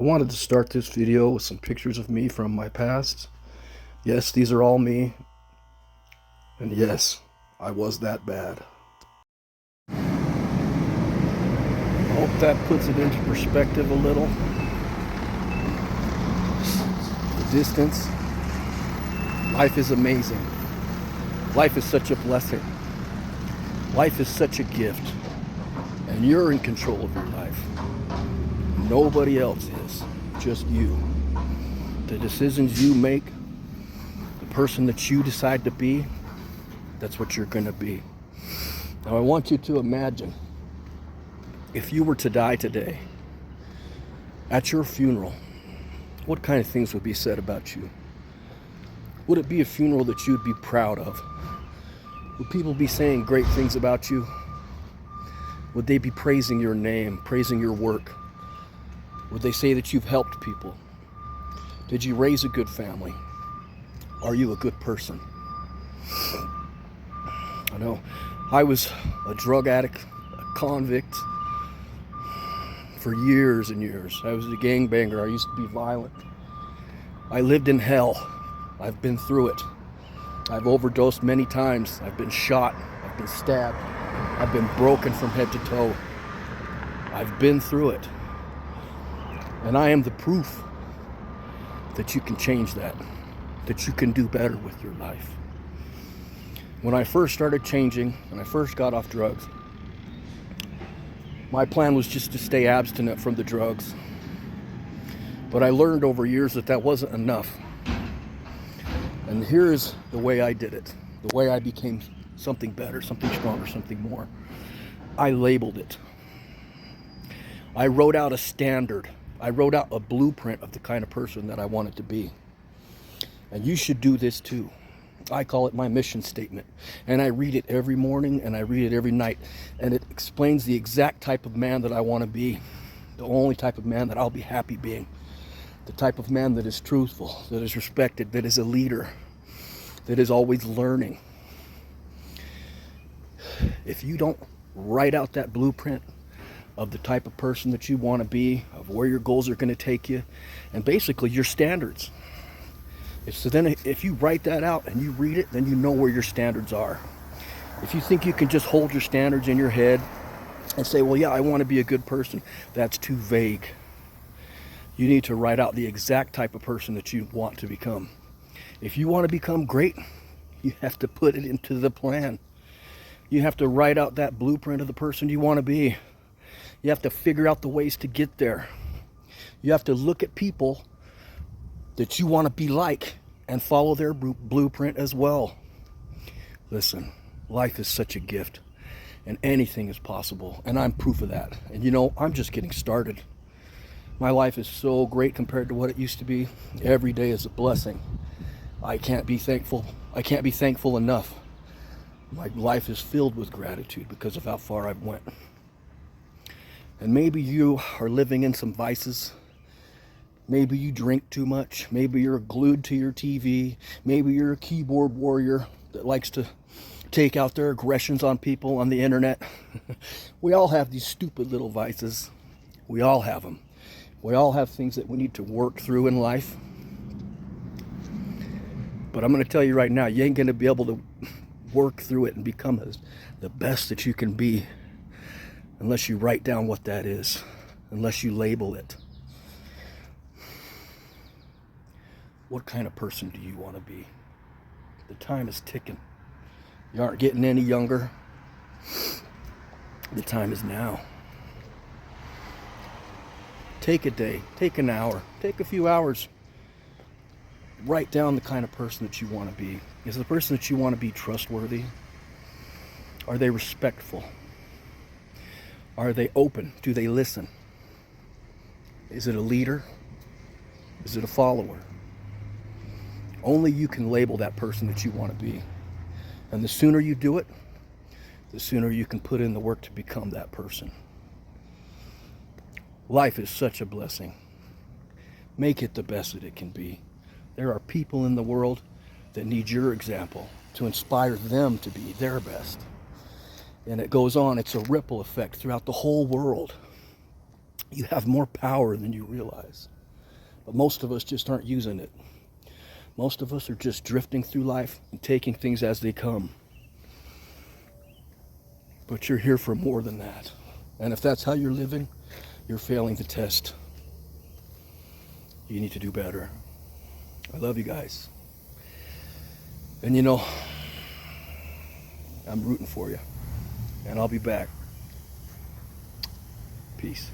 I wanted to start this video with some pictures of me from my past. Yes, these are all me. And yes, I was that bad. I hope that puts it into perspective a little. The distance. Life is amazing. Life is such a blessing. Life is such a gift. And you're in control of your life. Nobody else is. Just you. The decisions you make, the person that you decide to be, that's what you're going to be. Now I want you to imagine if you were to die today, at your funeral, what kind of things would be said about you? Would it be a funeral that you'd be proud of? Would people be saying great things about you? Would they be praising your name, praising your work? Would they say that you've helped people? Did you raise a good family? Are you a good person? I know I was a drug addict, a convict for years and years. I was a gangbanger. I used to be violent. I lived in hell. I've been through it. I've overdosed many times. I've been shot. I've been stabbed. I've been broken from head to toe. I've been through it. And I am the proof that you can change that you can do better with your life. When I first started changing, when I first got off drugs, my plan was just to stay abstinent from the drugs. But I learned over years that that wasn't enough. And here's the way I did it, the way I became something better, something stronger, something more. I labeled it. I wrote out a standard. I wrote out a blueprint of the kind of person that I wanted to be. And you should do this too. I call it my mission statement. And I read it every morning and I read it every night. And it explains the exact type of man that I want to be. The only type of man that I'll be happy being. The type of man that is truthful, that is respected, that is a leader, that is always learning. If you don't write out that blueprint of the type of person that you want to be, of where your goals are going to take you, and basically your standards. So then if you write that out and you read it, then you know where your standards are. If you think you can just hold your standards in your head and say, well, yeah, I want to be a good person, that's too vague. You need to write out the exact type of person that you want to become. If you want to become great, you have to put it into the plan. You have to write out that blueprint of the person you want to be. You have to figure out the ways to get there. You have to look at people that you want to be like and follow their blueprint as well. Listen, life is such a gift and anything is possible, and I'm proof of that. And you know, I'm just getting started. My life is so great compared to what it used to be. Every day is a blessing. I can't be thankful. I can't be thankful enough. My life is filled with gratitude because of how far I've went. And maybe you are living in some vices. Maybe you drink too much. Maybe you're glued to your TV. Maybe you're a keyboard warrior that likes to take out their aggressions on people on the internet. We all have these stupid little vices. We all have them. We all have things that we need to work through in life. But I'm going to tell you right now, you ain't going to be able to work through it and become the best that you can be unless you write down what that is, unless you label it. What kind of person do you want to be? The time is ticking. You aren't getting any younger. The time is now. Take a day, take an hour, take a few hours. Write down the kind of person that you want to be. Is the person that you want to be trustworthy? Are they respectful? Are they open? Do they listen? Is it a leader? Is it a follower? Only you can label that person that you want to be. And the sooner you do it, the sooner you can put in the work to become that person. Life is such a blessing. Make it the best that it can be. There are people in the world that need your example to inspire them to be their best. And it goes on, it's a ripple effect throughout the whole world. You have more power than you realize. But most of us just aren't using it. Most of us are just drifting through life and taking things as they come. But you're here for more than that. And if that's how you're living, you're failing the test. You need to do better. I love you guys. And you know, I'm rooting for you. And I'll be back. Peace.